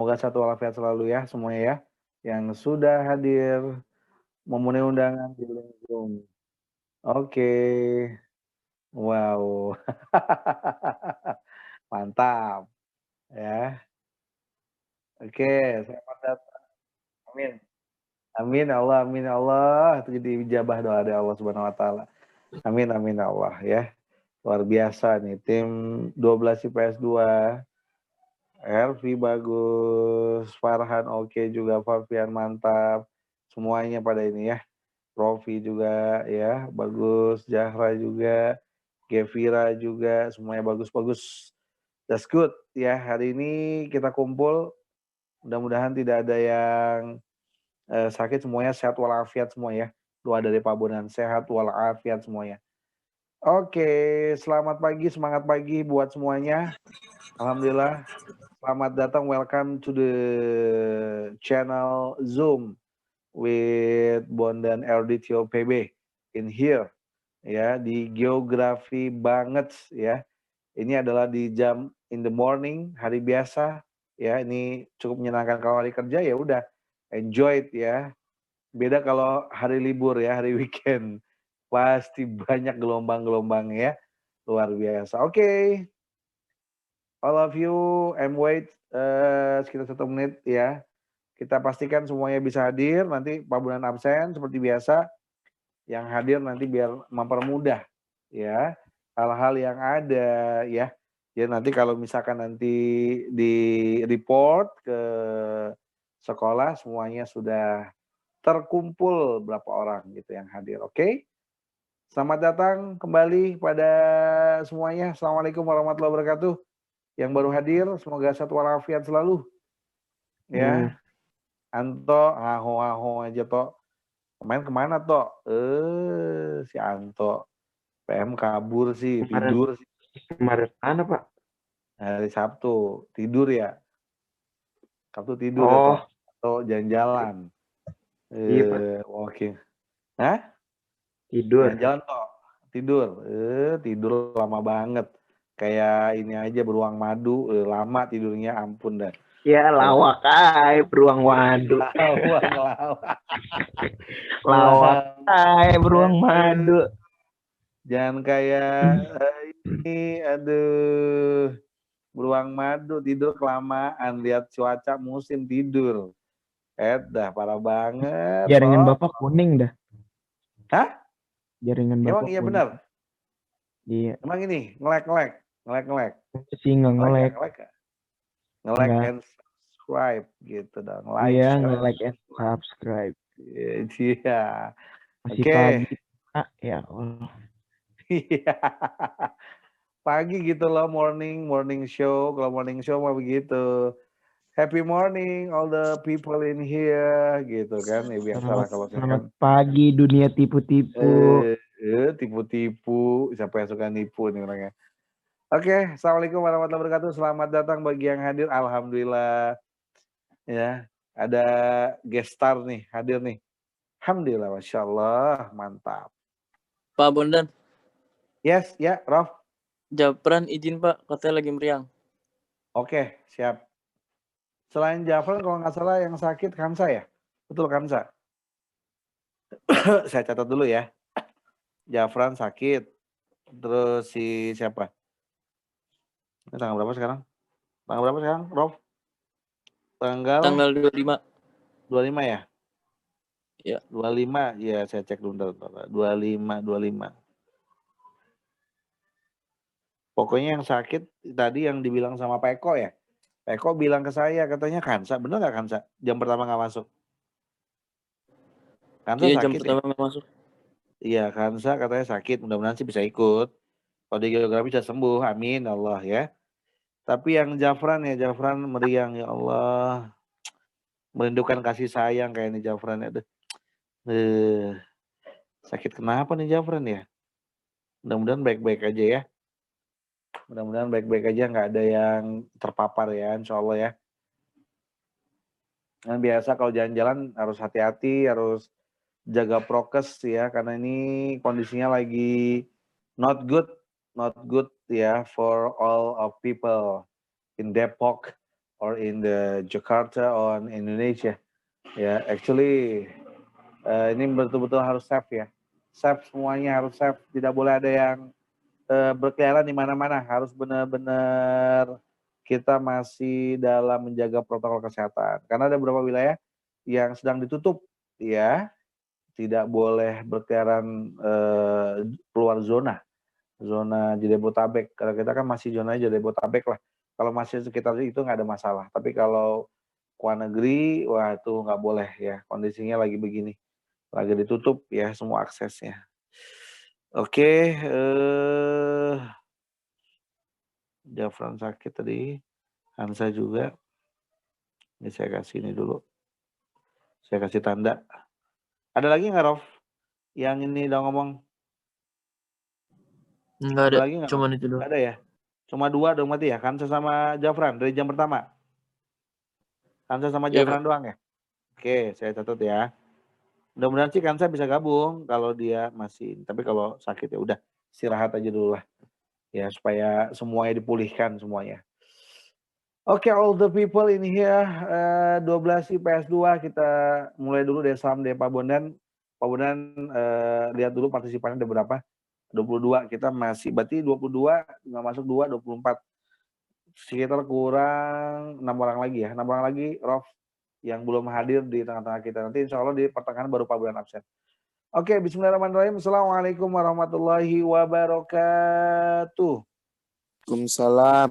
Semoga satu walafiat selalu ya semuanya ya, yang sudah hadir memenuhi undangan di link Zoom. Oke, wow, mantap ya. Oke, selamat datang. Amin. Amin ya Allah, amin ya Allah. Itu jadi ijabah doa dari Allah Subhanahu wa taala. Amin amin ya Allah ya. Luar biasa nih tim 12 IPS 2. Elvi bagus, Farhan oke juga, Fabian mantap. Semuanya pada ini ya. Rofi juga ya, bagus. Zahra juga, Gevira juga, semuanya bagus-bagus. That's good ya. Hari ini kita kumpul. Mudah-mudahan tidak ada yang sakit, semuanya sehat walafiat semua ya. Doa dari Pak Bonan, sehat walafiat semuanya. Oke, selamat pagi, semangat pagi buat semuanya. Alhamdulillah, selamat datang, welcome to the channel Zoom with Bondan Erditio PB in here ya, di geografi banget ya. Ini adalah di jam in the morning, hari biasa ya. Ini cukup menyenangkan. Kalau hari kerja ya udah enjoy it ya. Beda kalau hari libur ya, hari weekend. Pasti banyak gelombang-gelombang ya. Luar biasa. Oke. All of you, I'm wait sekitar 1 menit ya. Kita pastikan semuanya bisa hadir. Nanti Pak Bulan absen seperti biasa. Yang hadir nanti biar mempermudah ya hal-hal yang ada ya. Ya nanti kalau misalkan nanti di report ke sekolah semuanya sudah terkumpul berapa orang gitu yang hadir. Oke? Selamat datang kembali pada semuanya. Assalamualaikum warahmatullahi wabarakatuh. Yang baru hadir semoga satu walafiat selalu. Ya. Anto, aho aja toh. Kemarin kemana toh? Si Anto. PM kabur sih, tidur sih. Kemarin mana Pak? Hari Sabtu, tidur ya. Sabtu tidur ya toh. Oh, Atau jalan-jalan. iya Pak, Walking. Hah? tidur. Jalan-jalan toh. Tidur. Tidur lama banget. Kayak ini aja beruang madu, lama tidurnya ampun dah. Ya lawak ay, beruang madu. Lawak. Lawak ay, beruang madu. Jangan kayak ini, aduh. Beruang madu tidur kelamaan, lihat cuaca musim tidur. Dah parah banget. Jaringan Toh. Bapak kuning dah. Hah? Jaringan Emang Bapak iya kuning. benar? Iya. Emang ini ngelek. Sih nggak nge-like. Ngelek and subscribe gitu dong. Like, Iya, share. nge-like and subscribe. Iya. Masih Oke. pagi. Ya Allah. Iya. Pagi gitu loh, morning show. Kalau morning show mah begitu. Happy morning all the people in here gitu kan. Ya biasalah kalau Selamat misalkan pagi dunia tipu-tipu. tipu-tipu, siapa yang suka nipu nih orangnya. Oke, assalamualaikum warahmatullahi wabarakatuh. Selamat datang bagi yang hadir. Alhamdulillah ya, ada guest star nih hadir nih. Alhamdulillah, masya Allah, mantap. Pak Bondan. Yes, ya, Rof. Japran izin Pak, katanya lagi meriang. Oke, siap. Selain Japran kalau nggak salah yang sakit Kamsa ya, betul Kamsa. Saya catat dulu ya. Jafran sakit. Terus si siapa? Ini tanggal berapa sekarang? Tanggal berapa sekarang, Rof? Tanggal 25. 25 ya? Ya. 25, ya saya cek dulu. 25. Pokoknya yang sakit tadi yang dibilang sama Pak Eko ya. Pak Eko bilang ke saya katanya Kansa. Bener nggak Kansa? Jam pertama nggak masuk. Kansa Iya, sakit jam pertama ya? nggak masuk. Iya, Kansa katanya sakit. Mudah-mudahan sih bisa ikut. Kalau di geografi bisa sembuh. Amin Allah ya. Tapi yang Jafran meriang ya Allah. Merindukan kasih sayang kayak ini Jafran ya. Sakit kenapa nih Jafran ya? Mudah-mudahan baik-baik aja ya. Mudah-mudahan baik-baik aja, nggak ada yang terpapar ya, insya Allah ya. Dan biasa kalau jalan-jalan harus hati-hati, harus jaga prokes ya, karena ini kondisinya lagi not good ya for all of people in Depok or in the Jakarta or in Indonesia. Ya, actually ini betul-betul harus safe ya. Safe, semuanya harus safe. Tidak boleh ada yang berkeliaran di mana-mana. Harus benar-benar kita masih dalam menjaga protokol kesehatan. Karena ada beberapa wilayah yang sedang ditutup, ya. Tidak boleh berkeliaran keluar zona Jabodetabek. Kalau kita kan masih zona Jabodetabek lah. Kalau masih sekitar itu nggak ada masalah. Tapi kalau luar negeri, wah itu nggak boleh ya. Kondisinya lagi begini, lagi ditutup ya semua aksesnya. Oke, Jafran sakit tadi, Hansa juga. Ini saya kasih ini dulu. Saya kasih tanda. Ada lagi nggak, Rof? Yang ini udah ngomong? Enggak ada, lagi nggak? cuman itu doang. Nggak ada ya? Cuma 2 dong berarti ya? Hansa sama Jafran dari jam pertama? Hansa sama Iya, Jafran doang ya? Oke, saya catat ya. Mudah-mudahan sih Hansa bisa gabung kalau dia masih. Tapi kalau sakit ya udah istirahat aja dulu lah. Ya supaya semuanya dipulihkan semuanya. Oke, all the people in here, 12 IPS 2 kita mulai dulu deh, salam dari Pak Bondan. Pak Bondan lihat dulu partisipannya ada berapa? 22, kita masih, berarti 22, nggak masuk 2, 24. Sekitar kurang 6 orang lagi ya, 6 orang lagi, Rof, yang belum hadir di tengah-tengah kita. Nanti insya Allah di pertengahan baru Pak Bondan absen. Oke, bismillahirrahmanirrahim. Assalamualaikum warahmatullahi wabarakatuh. Waalaikumsalam.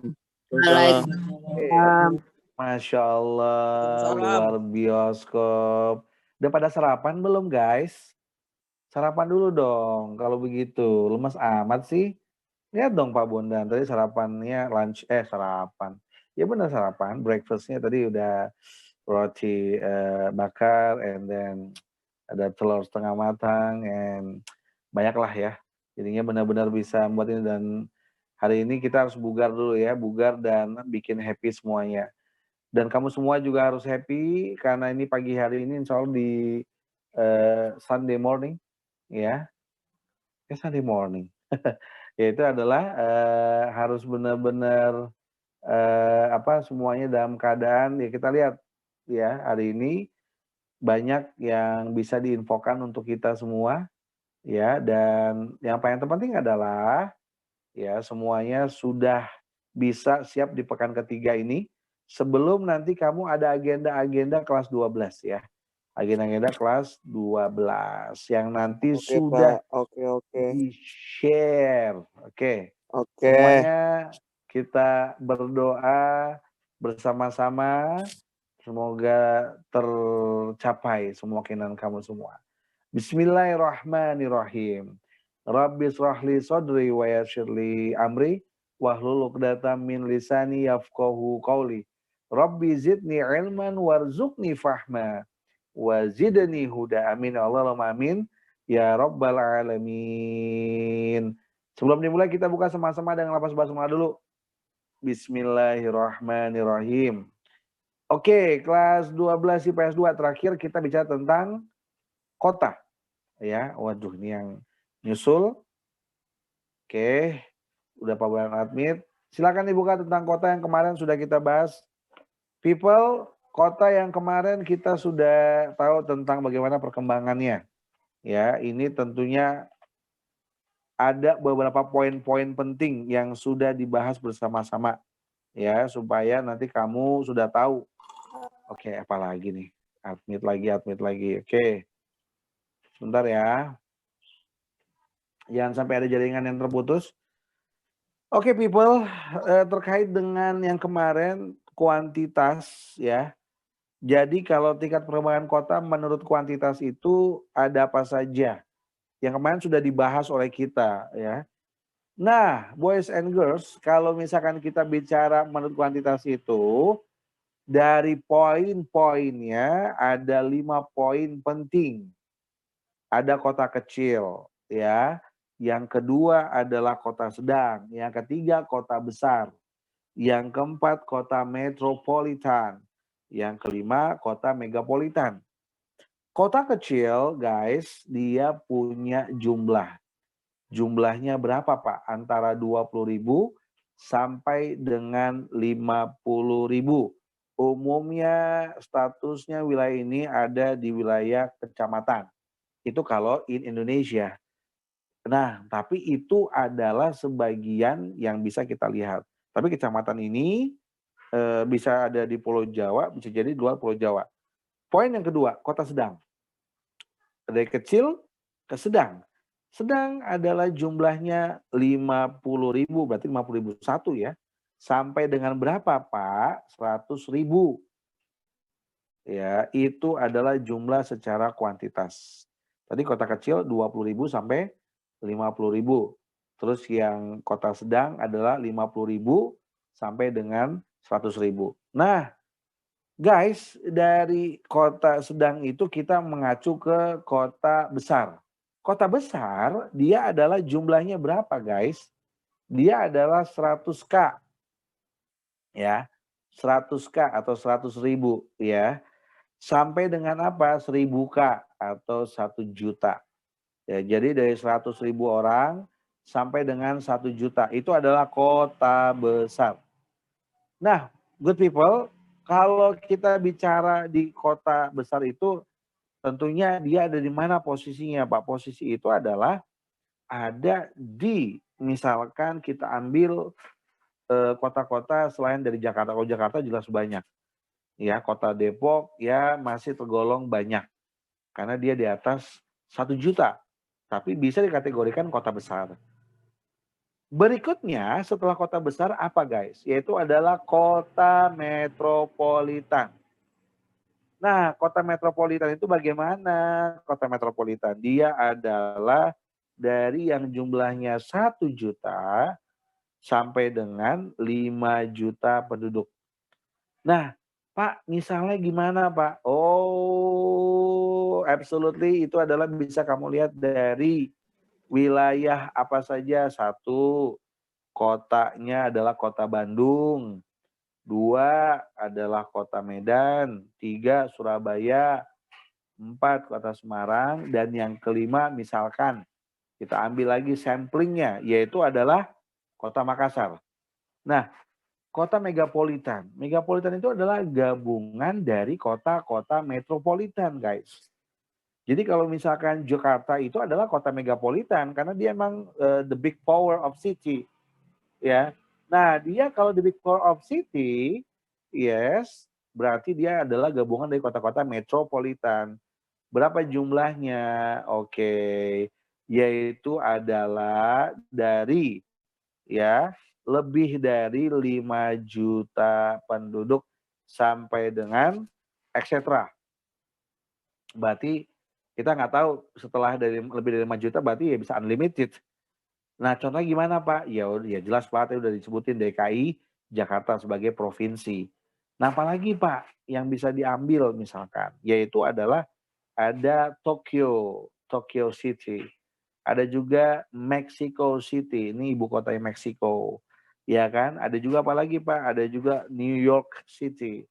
Waalaikumsalam. Masya Allah, luar bioskop. Udah pada sarapan belum guys? Sarapan dulu dong, kalau begitu. Lemes amat sih. Lihat dong Pak Bondan, tadi sarapannya sarapan. Ya benar sarapan, breakfastnya tadi udah roti bakar, and then ada telur setengah matang, and banyak lah ya. Jadinya benar-benar bisa membuat ini, dan hari ini kita harus bugar dulu ya, bugar dan bikin happy semuanya. Dan kamu semua juga harus happy karena ini pagi hari ini insya Allah di Sunday morning ya. Sunday morning. Yaitu adalah harus benar-benar semuanya dalam keadaan ya, kita lihat ya hari ini banyak yang bisa diinfokan untuk kita semua ya, dan yang paling terpenting adalah ya semuanya sudah bisa siap di pekan ketiga ini. Sebelum nanti kamu ada agenda-agenda kelas 12 ya. Agenda-agenda kelas 12 yang nanti sudah di-share. Oke. Semuanya kita berdoa bersama-sama. Semoga tercapai semua keinginan kamu semua. Bismillahirrahmanirrahim. Rabbi shrahli sadri wa yassirli amri wahlul 'uqdatam min lisani yafqahu qawli. Rabbi zidni ilman warzuqni fahma wa zidni huda. Amin Allahumma amin ya rabbal alamin. Sebelum dimulai kita buka sama-sama dengan lafaz basmalah dulu. Bismillahirrahmanirrahim. Oke, kelas 12 IPS 2 terakhir kita bicara tentang kota. Ya, waduh ini yang nyusul. Oke, udah Pak Bondan admit. Silakan dibuka tentang kota yang kemarin sudah kita bahas. People, kota yang kemarin kita sudah tahu tentang bagaimana perkembangannya. Ya, ini tentunya ada beberapa poin-poin penting yang sudah dibahas bersama-sama. Ya, supaya nanti kamu sudah tahu. Oke, apa lagi nih? Admit lagi. Oke. Sebentar ya. Jangan sampai ada jaringan yang terputus. Oke, people, terkait dengan yang kemarin kuantitas ya. Jadi kalau tingkat perkembangan kota menurut kuantitas itu ada apa saja? Yang kemarin sudah dibahas oleh kita ya. Nah, boys and girls, kalau misalkan kita bicara menurut kuantitas itu, dari poin-poinnya ada 5 poin penting. Ada kota kecil ya. Yang kedua adalah kota sedang, yang ketiga kota besar, yang keempat kota metropolitan, yang kelima kota megapolitan. Kota kecil guys, dia punya jumlah. Jumlahnya berapa Pak? Antara 20.000 sampai dengan 50.000. Umumnya statusnya wilayah ini ada di wilayah kecamatan. Itu kalau in Indonesia. Nah, tapi itu adalah sebagian yang bisa kita lihat. Tapi kecamatan ini bisa ada di Pulau Jawa, bisa jadi di luar Pulau Jawa. Poin yang kedua, kota sedang. Dari kecil ke sedang. Sedang adalah jumlahnya 50.000, berarti 50.001 ya. Sampai dengan berapa Pak? 100.000. Ya, itu adalah jumlah secara kuantitas. Tadi kota kecil 20.000 sampai 50.000. Terus yang kota sedang adalah 50.000 sampai dengan 100.000. Nah, guys, dari kota sedang itu kita mengacu ke kota besar. Kota besar dia adalah jumlahnya berapa, guys? Dia adalah 100K. Ya. 100K atau 100.000 ya. Sampai dengan apa? 1.000K atau 1 juta. Ya, jadi dari 100.000 orang sampai dengan 1 juta. Itu adalah kota besar. Nah, good people, kalau kita bicara di kota besar itu, tentunya dia ada di mana posisinya, Pak? Posisi itu adalah ada di, misalkan kita ambil kota-kota selain dari Jakarta. Kalau Jakarta jelas banyak. Ya, kota Depok ya masih tergolong banyak. Karena dia di atas 1 juta. Tapi bisa dikategorikan kota besar. Berikutnya setelah kota besar apa guys? Yaitu adalah kota metropolitan. Nah, kota metropolitan itu bagaimana? Kota metropolitan dia adalah dari yang jumlahnya 1 juta sampai dengan 5 juta penduduk. Nah, Pak, misalnya gimana Pak? Oh, absolutely itu adalah bisa kamu lihat dari wilayah apa saja. 1, kotanya adalah kota Bandung. 2, adalah kota Medan. 3, Surabaya. 4, kota Semarang. Dan yang kelima misalkan kita ambil lagi samplingnya, yaitu adalah kota Makassar. Nah, kota megapolitan. Megapolitan itu adalah gabungan dari kota-kota metropolitan, guys. Jadi kalau misalkan Jakarta itu adalah kota megapolitan karena dia emang the big power of city, ya. Nah, dia kalau the big power of city, yes, berarti dia adalah gabungan dari kota-kota metropolitan. Berapa jumlahnya? Oke. Yaitu adalah dari ya lebih dari 5 juta penduduk sampai dengan etc. Berarti kita nggak tahu setelah dari lebih dari 5 juta berarti ya bisa unlimited. Nah, contohnya gimana Pak? Ya jelas Pak, tadi udah disebutin DKI, Jakarta sebagai provinsi. Nah, apalagi Pak yang bisa diambil misalkan, yaitu adalah ada Tokyo City. Ada juga Mexico City, ini ibu kota Meksiko. Ya kan? Ada juga apa lagi Pak? Ada juga New York City.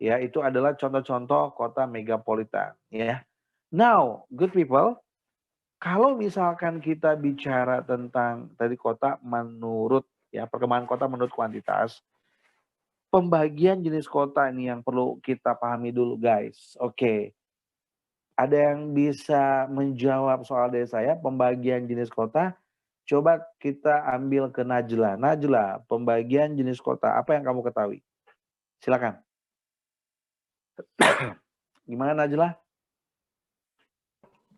Ya, itu adalah contoh-contoh kota megapolitan, ya. Now, good people, kalau misalkan kita bicara tentang tadi kota menurut ya perkembangan kota menurut kuantitas, pembagian jenis kota ini yang perlu kita pahami dulu guys. Oke. Ada yang bisa menjawab soal dari saya pembagian jenis kota? Coba kita ambil ke Najla. Najla, pembagian jenis kota, apa yang kamu ketahui? Silakan. Gimana Najla?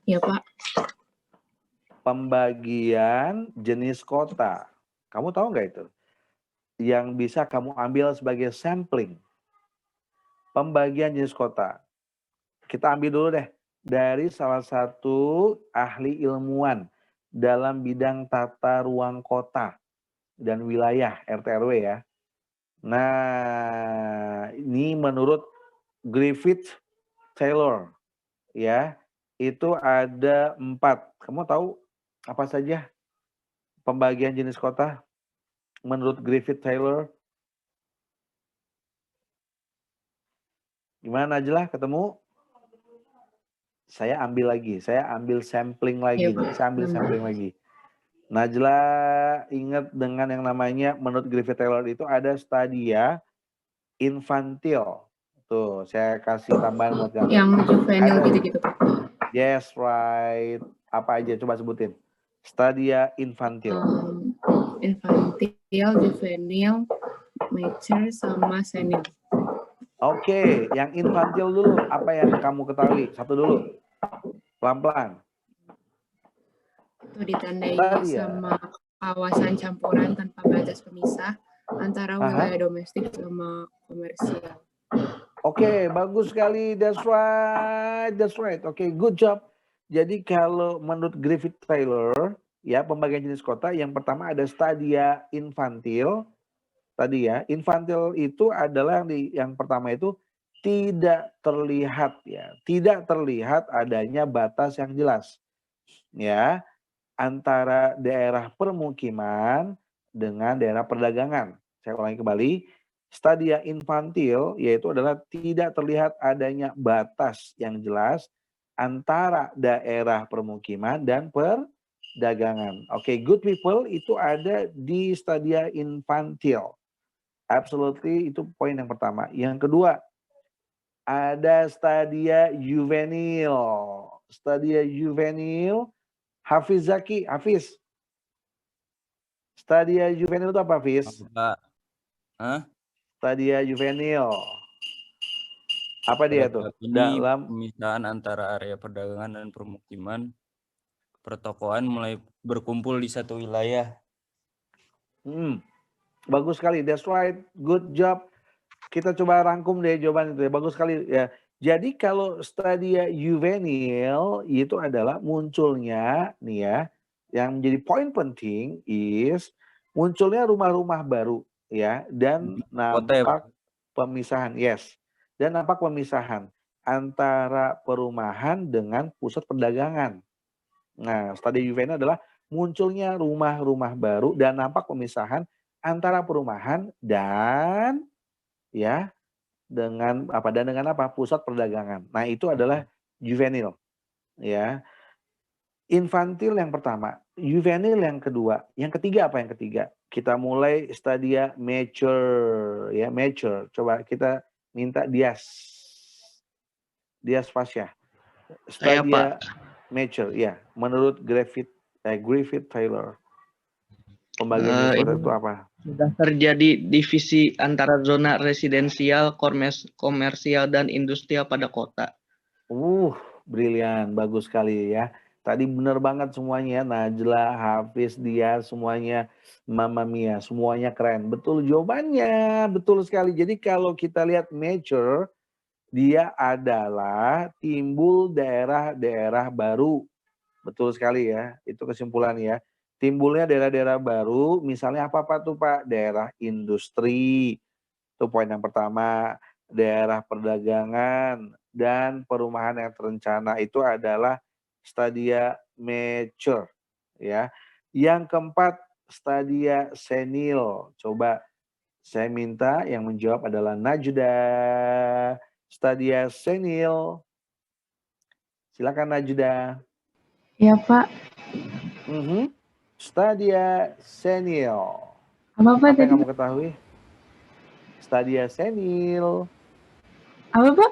Ya Pak. Pembagian jenis kota. Kamu tahu nggak itu? Yang bisa kamu ambil sebagai sampling. Pembagian jenis kota. Kita ambil dulu deh. Dari salah satu ahli ilmuwan dalam bidang tata ruang kota dan wilayah RT/RW ya. Nah, ini menurut Griffith Taylor ya, itu ada 4. Kamu tahu apa saja pembagian jenis kota menurut Griffith Taylor? Gimana Najla, ketemu? Saya ambil lagi, saya ambil sampling lagi, saya ambil sampling lagi. Najla ingat dengan yang namanya menurut Griffith Taylor itu ada stadia infantil, Tuh, saya kasih tambahan buat kamu. Yang juvenil Ada. gitu-gitu, Pak. Yes, right. Apa aja? Coba sebutin. Stadia infantil. Infantil, juvenil, mature, sama senil. Oke, yang infantil dulu. Apa yang kamu ketahui? Satu dulu. Pelan-pelan. Itu ditandai Stadia. sama kawasan campuran tanpa batas pemisah antara wilayah domestik sama komersial. Oke, bagus sekali. That's right. That's right. Oke, good job. Jadi kalau menurut Griffith Taylor, ya pembagian jenis kota yang pertama ada stadia infantil. Tadi ya, infantil itu adalah yang pertama itu tidak terlihat ya, tidak terlihat adanya batas yang jelas ya antara daerah permukiman dengan daerah perdagangan. Saya ulangi kembali, stadia infantil yaitu adalah tidak terlihat adanya batas yang jelas antara daerah permukiman dan perdagangan. Oke, good people itu ada di stadia infantil. Absolutely, itu poin yang pertama. Yang kedua, ada stadia juvenil. Stadia juvenil, Hafiz Zaki, Hafiz. Stadia juvenil itu apa, Hafiz? Pak. Hah? Stadia juvenil. Apa dia tuh? Ini Dalam pemisahan antara area perdagangan dan permukiman. Pertokoan mulai berkumpul di satu wilayah. bagus sekali. That's right. Good job. Kita coba rangkum deh jawaban itu ya. Bagus sekali ya. Jadi kalau stadia juvenil itu adalah munculnya nih ya, yang menjadi poin penting is munculnya rumah-rumah baru ya dan nampak pemisahan, yes. Dan nampak pemisahan antara perumahan dengan pusat perdagangan. Nah, stadia juvenil adalah munculnya rumah-rumah baru dan nampak pemisahan antara perumahan dan ya dengan apa pusat perdagangan. Nah, itu adalah juvenil ya. Infantil yang pertama, juvenil yang kedua, yang ketiga apa yang ketiga? Kita mulai stadia mature ya, mature. Coba kita minta Dias Fasya. Stadia mature ya, menurut Griffith Taylor. Pembagian jenis kota itu apa? Sudah terjadi divisi antara zona residensial, komersial, dan industrial pada kota. Brilian, bagus sekali ya. Tadi benar banget semuanya, Najla, Hafiz, dia semuanya, Mama Mia, semuanya keren. Betul jawabannya, betul sekali. Jadi kalau kita lihat mature, dia adalah timbul daerah-daerah baru. Betul sekali ya, itu kesimpulan ya. Timbulnya daerah-daerah baru, misalnya apa tuh Pak? Daerah industri, itu poin yang pertama. Daerah perdagangan dan perumahan yang terencana itu adalah stadia mature ya. Yang keempat stadia senil. Coba saya minta yang menjawab adalah Najda. Stadia senil. Silakan Najda. Ya, Pak. Stadia senil. Apa yang tadi? kamu ketahui? Stadia senil. Apa, Pak?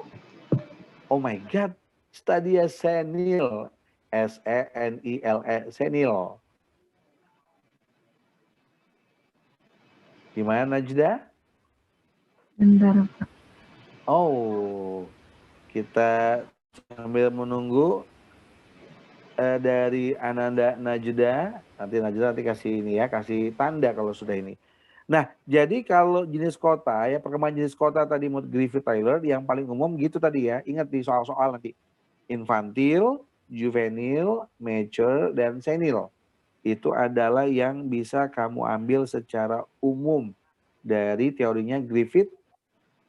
Oh my God, stadia senil, SENILE, senil. Gimana Najda? Bentar, Pak. Oh, kita sambil menunggu dari Ananda Najda. Nanti kasih ini ya, kasih tanda kalau sudah ini. Nah, jadi kalau jenis kota ya, perkembangan jenis kota tadi menurut Griffith Taylor yang paling umum gitu tadi ya. Ingat di soal-soal nanti. Infantil, juvenil, mature, dan senil. Itu adalah yang bisa kamu ambil secara umum dari teorinya Griffith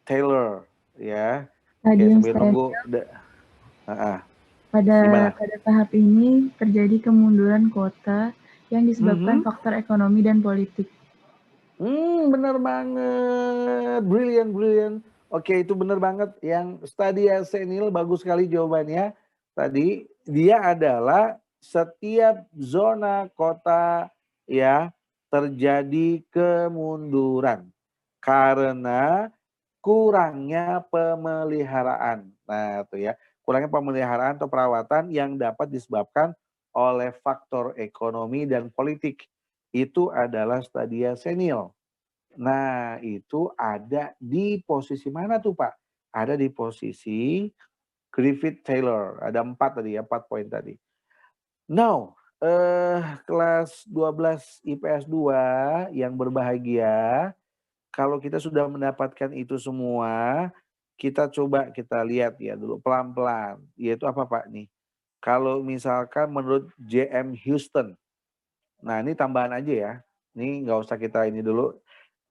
Taylor ya. Oke, sambil nunggu. Pada tahap ini terjadi kemunduran kota yang disebabkan faktor ekonomi dan politik. Benar banget, brilliant. Oke, itu benar banget. Yang stadia senil bagus sekali jawabannya. Tadi dia adalah setiap zona kota ya terjadi kemunduran karena kurangnya pemeliharaan. Nah, itu ya, kurangnya pemeliharaan atau perawatan yang dapat disebabkan oleh faktor ekonomi dan politik. Itu adalah stadia senil. Nah, itu ada di posisi mana tuh, Pak? Ada di posisi Griffith Taylor. Ada 4 tadi ya, 4 poin tadi. Now, kelas 12 IPS 2 yang berbahagia, kalau kita sudah mendapatkan itu semua, kita coba kita lihat ya dulu pelan-pelan. Yaitu apa Pak nih? Kalau misalkan menurut J.M. Houston. Nah ini tambahan aja ya. Ini nggak usah kita ini dulu.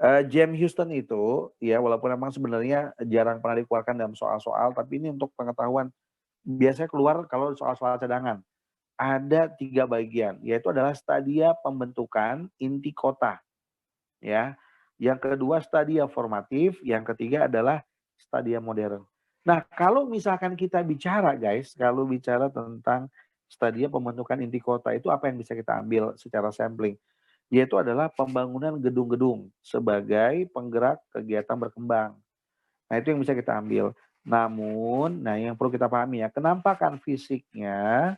J.M. Houston itu ya walaupun memang sebenarnya jarang pernah dikeluarkan dalam soal-soal. Tapi ini untuk pengetahuan. Biasanya keluar kalau soal-soal cadangan. Ada 3 bagian. Yaitu adalah stadia pembentukan inti kota. Ya. Yang kedua stadia formatif, yang ketiga adalah stadia modern. Nah, kalau misalkan kita bicara guys, kalau bicara tentang stadia pembentukan inti kota itu apa yang bisa kita ambil secara sampling? Yaitu adalah pembangunan gedung-gedung sebagai penggerak kegiatan berkembang. Nah, itu yang bisa kita ambil. Namun, nah yang perlu kita pahami ya, kenampakan fisiknya,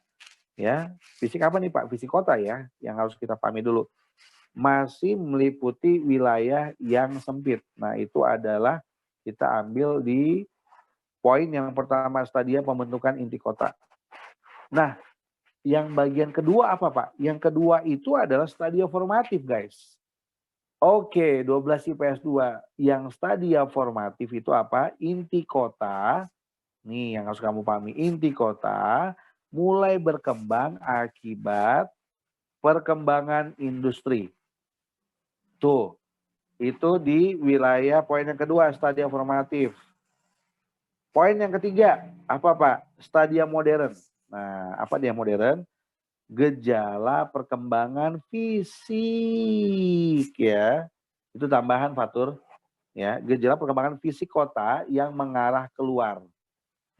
ya, fisik apa nih Pak? Fisik kota ya, yang harus kita pahami dulu. Masih meliputi wilayah yang sempit. Nah, itu adalah kita ambil di poin yang pertama stadia pembentukan inti kota. Nah, yang bagian kedua apa Pak? Yang kedua itu adalah stadia formatif guys. Oke, 12 IPS 2. Yang stadia formatif itu apa? Inti kota. Nih yang harus kamu pahami. Inti kota mulai berkembang akibat perkembangan industri. Tuh, itu di wilayah poin yang kedua, stadia formatif. Poin yang ketiga, apa Pak? Stadia modern. Nah, apa dia modern? Gejala perkembangan fisik ya. Itu tambahan Fatur. Ya, gejala perkembangan fisik kota yang mengarah keluar.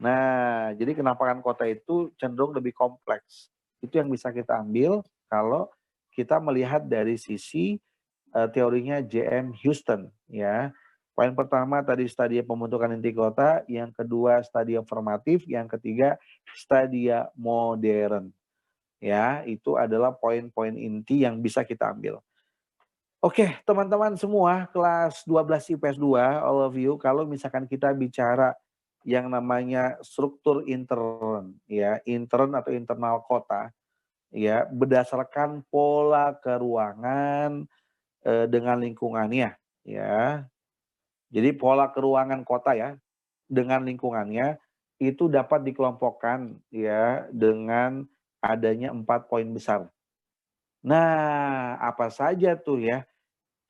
Nah, jadi kenampakan kota itu cenderung lebih kompleks. Itu yang bisa kita ambil kalau kita melihat dari sisi teorinya J.M. Houston ya. Poin pertama tadi stadia pembentukan inti kota, yang kedua stadia formatif, yang ketiga stadia modern. Ya, itu adalah poin-poin inti yang bisa kita ambil. Oke, teman-teman semua kelas 12 IPS 2, all of you, kalau misalkan kita bicara yang namanya struktur intern ya, intern atau internal kota ya, berdasarkan pola keruangan dengan lingkungannya ya. Jadi pola keruangan kota ya dengan lingkungannya itu dapat dikelompokkan ya dengan adanya 4 poin besar. Nah, apa saja tuh ya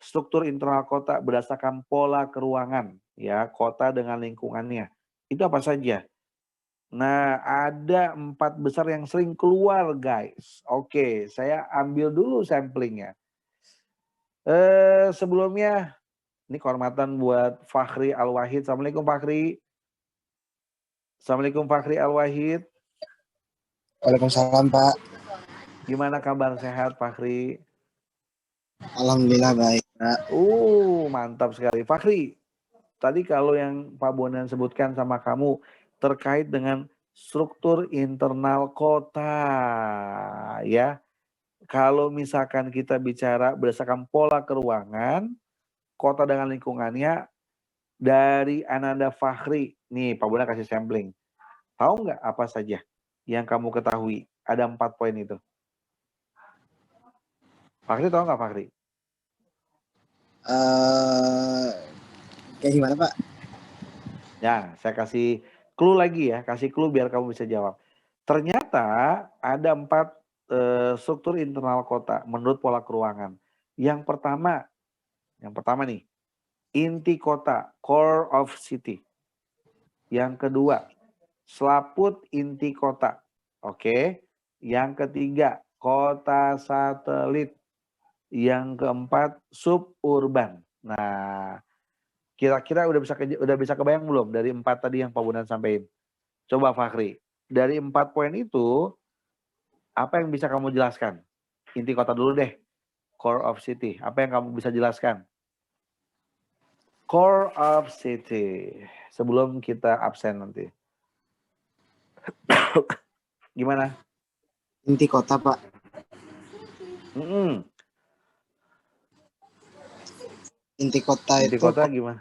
struktur internal kota berdasarkan pola keruangan ya kota dengan lingkungannya. Itu apa saja? Nah, ada 4 besar yang sering keluar guys. Oke, saya ambil dulu samplingnya. Sebelumnya ini kehormatan buat Fakhri Al-Wahid. Assalamualaikum Fakhri. Assalamualaikum Fakhri Al-Wahid. Waalaikumsalam Pak. Gimana kabar, sehat Fakhri? Alhamdulillah baik Pak. Mantap sekali. Fakhri, tadi kalau yang Pak Bondan sebutkan sama kamu terkait dengan struktur internal kota ya. Kalau misalkan kita bicara berdasarkan pola keruangan, kota dengan lingkungannya dari Ananda Fakhri. Nih Pak Bondan kasih sampling. Tahu nggak apa saja yang kamu ketahui? Ada 4 poin itu. Fakhri tahu nggak Fakhri? Kayak gimana Pak? Ya, saya kasih clue lagi ya. Kasih clue biar kamu bisa jawab. Ternyata ada 4 struktur internal kota menurut pola keruangan. Yang pertama nih, inti kota, core of city. Yang kedua, selaput inti kota. Oke. Yang ketiga, kota satelit. Yang keempat, suburban. Nah, kira-kira udah bisa kebayang belum dari 4 tadi yang Pak Bondan sampaikan? Coba Fakhri, dari 4 poin itu apa yang bisa kamu jelaskan? Inti kota dulu deh. Core of city. Apa yang kamu bisa jelaskan? Core of city. Sebelum kita absen nanti. Gimana? Inti kota, Pak. Inti kota Inti itu kota gimana?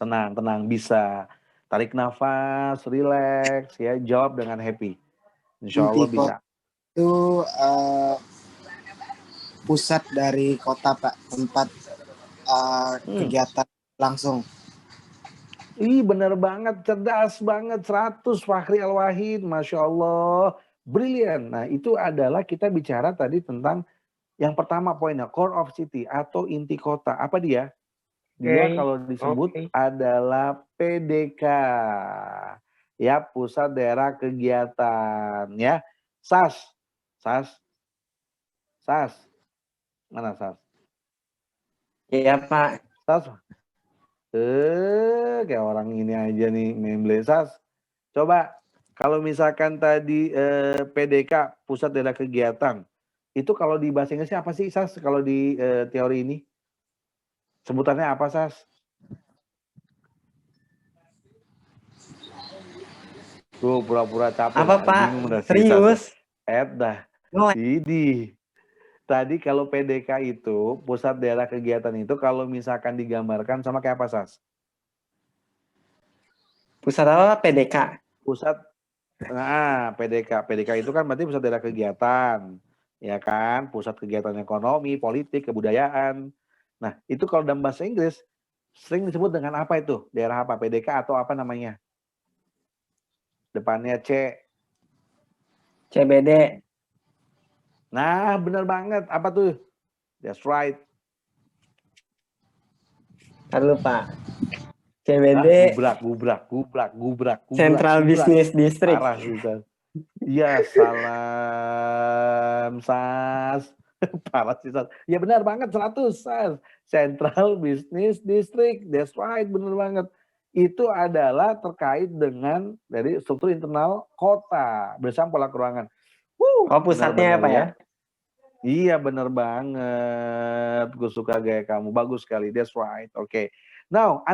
Tenang, bisa. Tarik nafas, relax, ya. Jawab dengan happy. Insya Allah bisa. Itu pusat dari kota, Pak. Tempat kegiatan langsung. Ih, bener banget, cerdas banget, 100 Fakhri Al-Wahid, Masya Allah, brilian. Nah, itu adalah kita bicara tadi tentang yang pertama poinnya, core of city atau inti kota. Apa dia? Dia kalau disebut adalah PDK. Ya, pusat daerah kegiatan. Ya, SAS. Mana SAS? Iya, Pak. SAS. Kayak orang ini aja nih, memblesas. Coba, kalau misalkan tadi PDK, pusat daerah kegiatan, itu kalau di bahasa Inggrisnya apa sih, Sas? Kalau di teori ini? Sebutannya apa, Sas? Tuh, pura-pura capek. Apa, Pak? Serius? Dah. Ini. Tadi kalau PDK itu, pusat daerah kegiatan itu, kalau misalkan digambarkan sama kayak apa, Sas? Pusat apa? PDK? PDK itu kan berarti pusat daerah kegiatan. Ya kan? Pusat kegiatan ekonomi, politik, kebudayaan. Nah, itu kalau dalam bahasa Inggris, sering disebut dengan apa itu? Daerah apa? PDK atau apa namanya? Depannya C. CBD. Nah, benar banget. Apa tuh? That's right. Lalu, Pak. CBD. Gubrak. Central Business District. Parah sih, Sas. Iya, salam, Sas. Parah sih, Sas. Ya benar banget, 100, Sas. Central Business District. That's right, benar banget. Itu adalah terkait dengan dari struktur internal kota bersama pola keuangan. Pusatnya apa ya? Iya, bener banget. Gue suka gaya kamu. Bagus sekali. That's right. Oke. Now,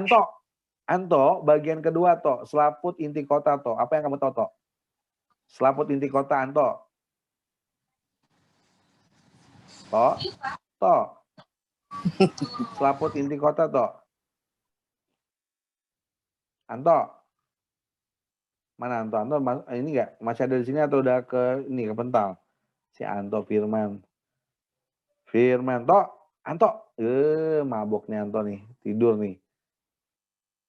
Anto, bagian kedua, Toh. Selaput inti kota, Toh. Apa yang kamu tahu, Toh? Selaput inti kota, Anto. Toh. Selaput inti kota, Toh. Anto. Mana Anto? Ini enggak? Masih ada di sini atau udah ke Pental? Si Anto Firman, Toh, Anto, mabok nih Anto nih, tidur nih.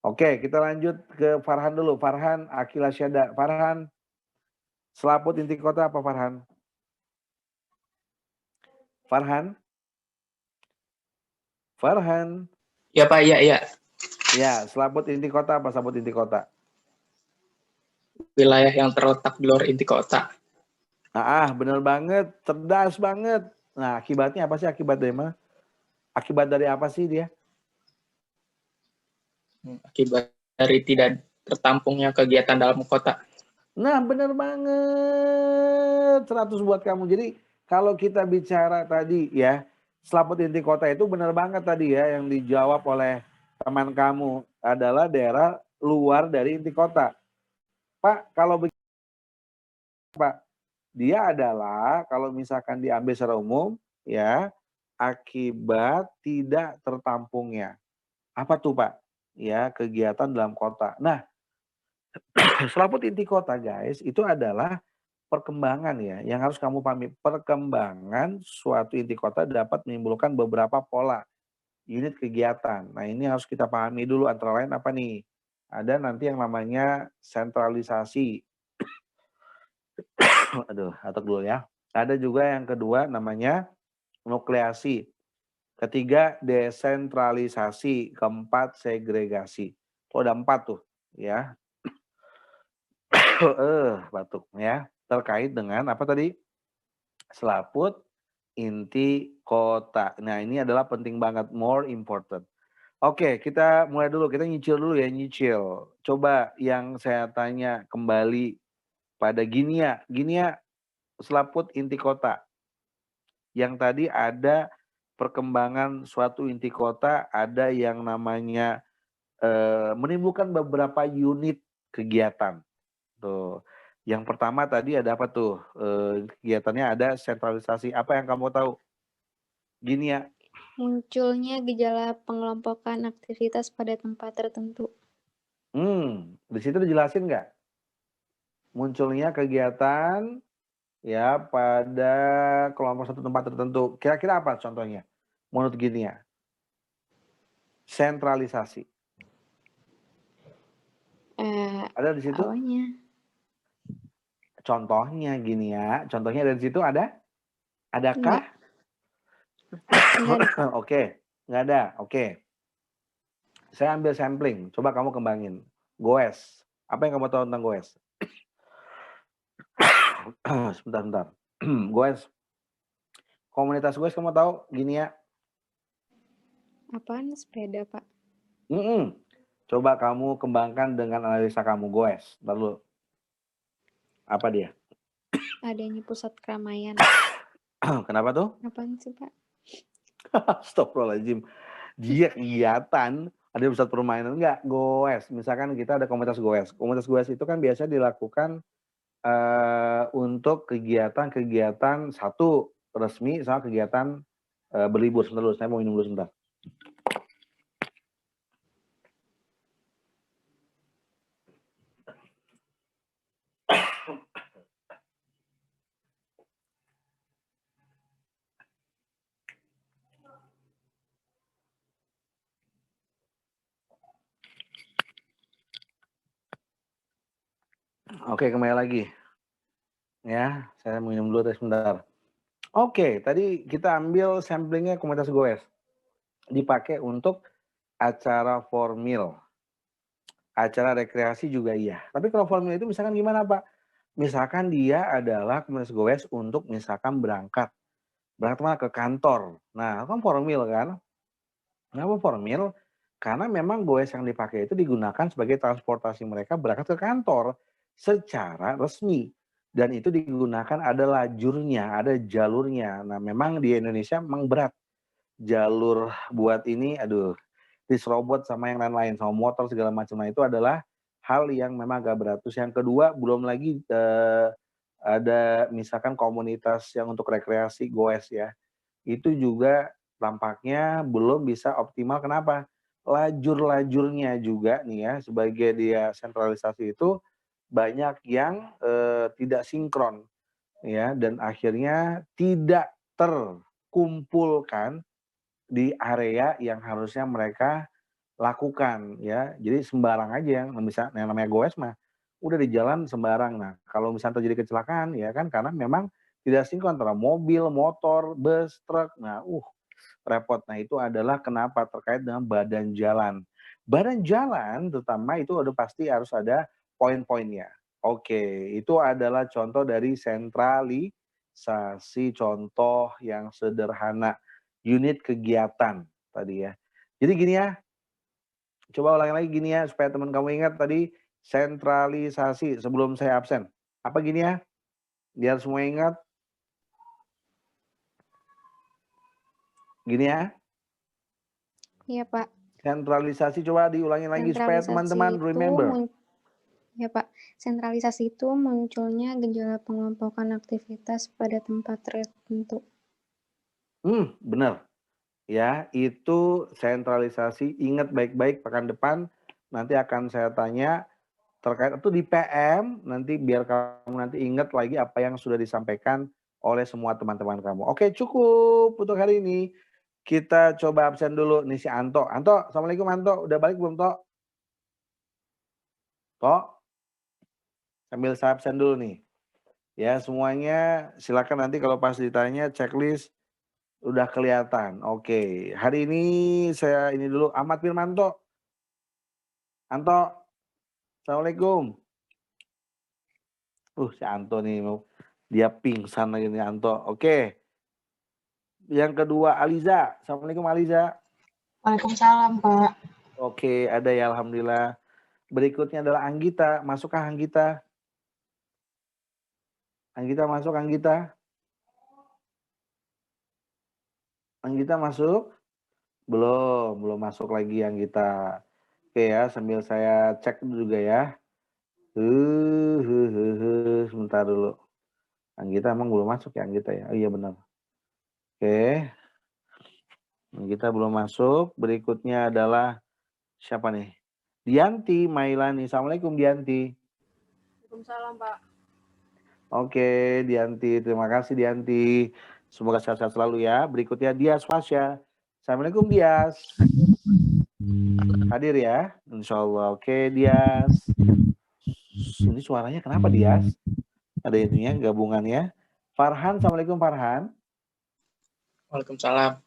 Oke, kita lanjut ke Farhan dulu. Farhan Akila Syada. Farhan, selaput inti kota apa Farhan? Farhan. Ya, Pak, iya. Ya, selaput inti kota apa selaput inti kota? Wilayah yang terletak di luar inti kota. Bener banget, cerdas banget. Nah, akibatnya apa sih? Akibat dari mana? Akibat dari apa sih dia? Akibat dari tidak tertampungnya kegiatan dalam kota. Nah, bener banget. 100 buat kamu. Jadi, kalau kita bicara tadi ya, selaput inti kota itu bener banget tadi ya, yang dijawab oleh teman kamu adalah daerah luar dari inti kota. Pak, kalau begitu, Pak, dia adalah kalau misalkan diambil secara umum ya, akibat tidak tertampungnya. Apa tuh, Pak? Ya, kegiatan dalam kota. Nah, selaput inti kota, guys, itu adalah perkembangan ya, yang harus kamu pahami. Perkembangan suatu inti kota dapat menimbulkan beberapa pola unit kegiatan. Nah, ini harus kita pahami dulu, antara lain apa nih? Ada nanti yang namanya sentralisasi. Atuk dulu ya. Ada juga yang kedua namanya nukleasi. Ketiga, desentralisasi. Keempat, segregasi. Ada 4 tuh ya. Batuk ya. Terkait dengan apa tadi? Selaput inti kota. Nah, ini adalah penting banget, more important. Oke, kita mulai dulu. Kita nyicil dulu ya, nyicil. Coba yang saya tanya kembali pada Ginia. Ginia, selaput inti kota. Yang tadi ada perkembangan suatu inti kota, ada yang namanya menimbulkan beberapa unit kegiatan. Tuh. Yang pertama tadi ada apa tuh? Kegiatannya ada sentralisasi. Apa yang kamu tahu? Gini ya. Munculnya gejala pengelompokan aktivitas pada tempat tertentu. Di situ dijelasin nggak? Munculnya kegiatan ya pada kelompok satu tempat tertentu. Kira-kira apa contohnya? Menurut gini ya. Sentralisasi. Ada di situ? Awalnya. Contohnya gini ya. Contohnya dari situ ada? Adakah? Oke, nggak ada. Oke. Saya ambil sampling. Coba kamu kembangin. Goes. Apa yang kamu tahu tentang goes? Sebentar. Goes. Komunitas goes kamu tahu? Gini ya. Apaan sepeda, Pak? Coba kamu kembangkan dengan analisa kamu, goes. Lalu apa dia? Adanya pusat keramaian. Kenapa tuh? Apaan sih, Pak? Astagfirullahaladzim. Dia kegiatan, ada pusat permainan. Enggak, goes. Misalkan kita ada komunitas goes. Komunitas goes itu kan biasa dilakukan untuk kegiatan-kegiatan satu resmi sama kegiatan berlibur. Sebentar dulu, saya mau minum dulu sebentar. Oke, kembali lagi. Ya, saya mau minum dulu sebentar. Oke, tadi kita ambil samplingnya komunitas goes. Dipakai untuk acara formal. Acara rekreasi juga iya. Tapi kalau formal itu misalkan gimana, Pak? Misalkan dia adalah komunitas goes untuk misalkan berangkat mana ke kantor. Nah, kan formal kan? Kenapa formal? Karena memang goes yang dipakai itu digunakan sebagai transportasi mereka berangkat ke kantor secara resmi. Dan itu digunakan ada lajurnya, ada jalurnya. Nah, memang di Indonesia memang berat. Jalur buat ini, aduh, disrobot sama yang lain-lain, sama motor segala macam. Nah, itu adalah hal yang memang agak berat. Terus yang kedua, belum lagi ada misalkan komunitas yang untuk rekreasi goes ya. Itu juga tampaknya belum bisa optimal. Kenapa? Lajur-lajurnya juga nih ya, sebagai dia sentralisasi itu banyak yang tidak sinkron ya, dan akhirnya tidak terkumpulkan di area yang harusnya mereka lakukan ya. Jadi sembarang aja yang namanya goes mah udah di jalan sembarang. Nah, kalau misalnya terjadi kecelakaan ya kan karena memang tidak sinkron antara mobil, motor, bus, truk. Nah, repot. Nah, itu adalah kenapa terkait dengan badan jalan. Badan jalan terutama itu udah pasti harus ada poin-poinnya. Oke, itu adalah contoh dari sentralisasi, contoh yang sederhana. Unit kegiatan tadi ya. Jadi gini ya, coba ulangi lagi gini ya, supaya teman kamu ingat tadi sentralisasi sebelum saya absen. Apa gini ya, biar semua ingat. Gini ya. Iya, Pak. Sentralisasi coba diulangi lagi supaya teman-teman remember. Ya, Pak. Sentralisasi itu munculnya gejala pengelompokan aktivitas pada tempat tertentu. Benar. Ya, itu sentralisasi. Ingat baik-baik pekan depan nanti akan saya tanya terkait itu di PM, nanti biar kamu nanti ingat lagi apa yang sudah disampaikan oleh semua teman-teman kamu. Oke, cukup untuk hari ini. Kita coba absen dulu nih si Anto. Anto, Assalamualaikum Anto. Udah balik belum, Tok? Tok? Sambil saya absen dulu nih. Ya, semuanya silakan nanti kalau pas ditanya checklist udah kelihatan. Oke, hari ini saya ini dulu Ahmad Firmanto. Anto, Assalamualaikum. Si Anto nih dia pingsan lagi nih Anto. Oke. Yang kedua Aliza. Assalamualaikum Aliza. Waalaikumsalam, Pak. Oke, ada ya alhamdulillah. Berikutnya adalah Anggita. Masukkah Anggita? Anggita masuk Anggita? Anggita masuk? Belum masuk lagi Anggita. Oke ya, sambil saya cek juga ya. Sebentar dulu. Anggita emang belum masuk ya Anggita ya? Oh iya benar. Oke. Anggita belum masuk. Berikutnya adalah siapa nih? Dianti Mailani. Assalamualaikum Dianti. Waalaikumsalam, Pak. Oke, Dianti. Terima kasih Dianti. Semoga sehat-sehat selalu ya. Berikutnya Dias Fasya. Assalamualaikum Dias. Hadir ya, insya Allah. Oke Dias. Ini suaranya kenapa Dias? Ada ininya gabungannya. Farhan, Assalamualaikum Farhan. Waalaikumsalam.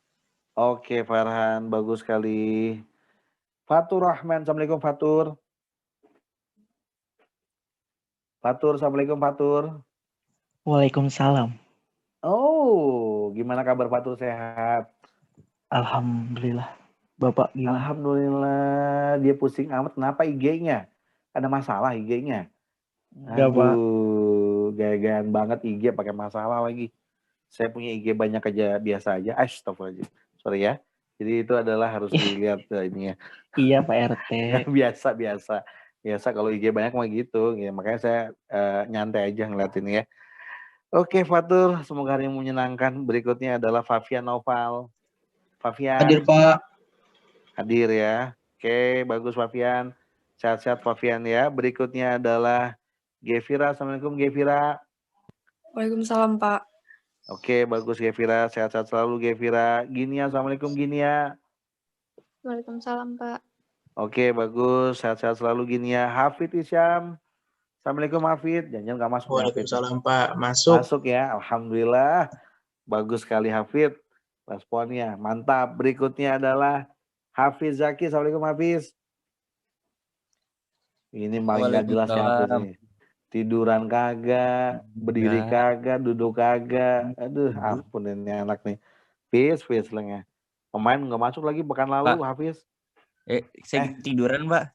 Oke Farhan, bagus sekali. Fatur Rahman, Assalamualaikum Fatur. Fatur, Assalamualaikum Fatur. Waalaikumsalam. Oh, gimana kabar Fatur, sehat? Alhamdulillah. Bapak gimana? Alhamdulillah. Dia pusing amat. Kenapa IG-nya? Ada masalah IG-nya? Enggak, Pak. Aduh, gaya-gayaan banget IG pakai masalah lagi. Saya punya IG banyak aja, biasa aja. Astagfirullahaladzim. Sorry ya. Jadi itu adalah harus dilihat ini ya. Iya Pak RT. Biasa kalau IG banyak mah gitu. Ya, makanya saya nyantai aja ngeliat ini ya. Oke Fatur, semoga hari yang menyenangkan. Berikutnya adalah Fafian Noval. Fafian. Hadir Pak. Hadir ya. Oke, bagus Fafian. Sehat-sehat Fafian ya. Berikutnya adalah Gevira. Assalamualaikum Gevira. Waalaikumsalam, Pak. Oke, bagus Gevira. Sehat-sehat selalu Gevira. Ginia, Assalamualaikum Ginia. Waalaikumsalam, Pak. Oke, bagus. Sehat-sehat selalu Ginia. Hafid Isyam. Assalamualaikum Hafid. Jangan nggak masuk. Waalaikumsalam Pak. Masuk. Masuk ya. Alhamdulillah. Bagus sekali Hafid. Responnya mantap. Berikutnya adalah Hafiz Zaki. Assalamualaikum Hafiz. Ini paling nggak jelas ya Hafiz nih. Tiduran kagak, berdiri kagak, duduk kagak. Aduh, ampun ini anak nih. Hafiz lengnya. Pemain nggak masuk lagi pekan lalu Pak. Hafiz. Saya tiduran Pak.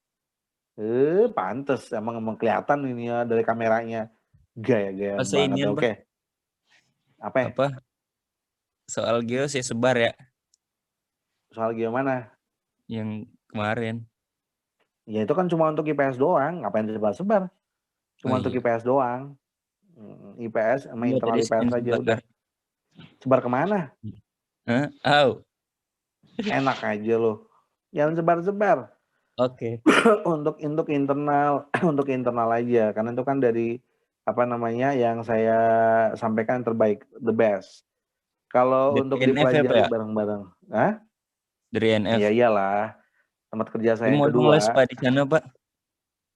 Pantes emang kelihatan ini ya dari kameranya. Gaya-gaya banget. Oke. Apa? Soal geo saya sebar ya. Soal geo mana? Yang kemarin. Ya itu kan cuma untuk IPS doang. Ngapain disebar-sebar? Cuma untuk IPS doang. IPS sama internal IPS saja udah. Sebar kemana? Enak aja loh. Jangan sebar-sebar. Oke. Untuk internal, untuk internal aja. Karena itu kan dari yang saya sampaikan terbaik, the best. Kalau untuk dipelajari bareng-bareng, Dari NF. Ya iyalah. Tempat kerja saya yang kedua. Mau les Pak di sana Pak?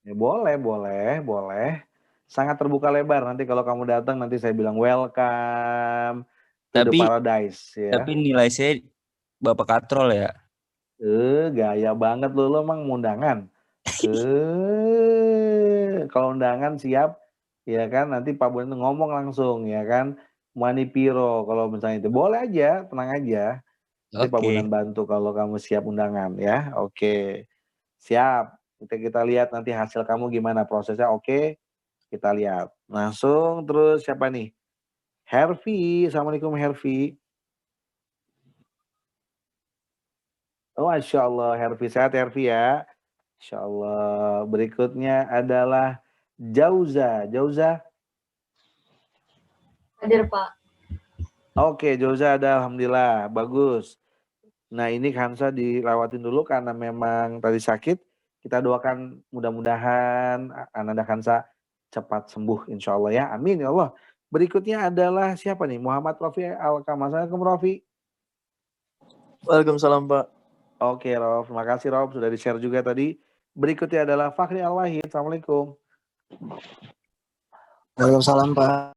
Ya, boleh. Sangat terbuka lebar. Nanti kalau kamu datang nanti saya bilang welcome to the paradise ya. Tapi nilai saya Bapak katrol ya. Gaya banget lo emang undangan. Kalau undangan siap ya kan, nanti Pak Bondan ngomong langsung ya kan. Manipiro kalau misalnya itu boleh aja, tenang aja. Nanti Pak Bondan bantu kalau kamu siap undangan ya. Oke. Siap. Kita lihat nanti hasil kamu gimana prosesnya. Oke. Kita lihat. Langsung terus siapa nih? Hervi. Assalamualaikum Hervi. Oh, Masya Allah, Hervi. Sehat Hervi ya. Insya Allah. Berikutnya adalah Jauza. Hadir Pak. Oke, Jauza ada. Alhamdulillah. Bagus. Nah ini Hansa dilawatin dulu karena memang tadi sakit. Kita doakan mudah-mudahan Ananda Hansa cepat sembuh insya Allah ya. Amin ya Allah. Berikutnya adalah siapa nih? Muhammad Rofi Al-Kamal. Assalamualaikum Rofi. Waalaikumsalam Pak. Oke Rof, terima kasih Rof sudah di-share juga tadi. Berikutnya adalah Fakhri Al-Wahid. Assalamualaikum. Waalaikumsalam Pak.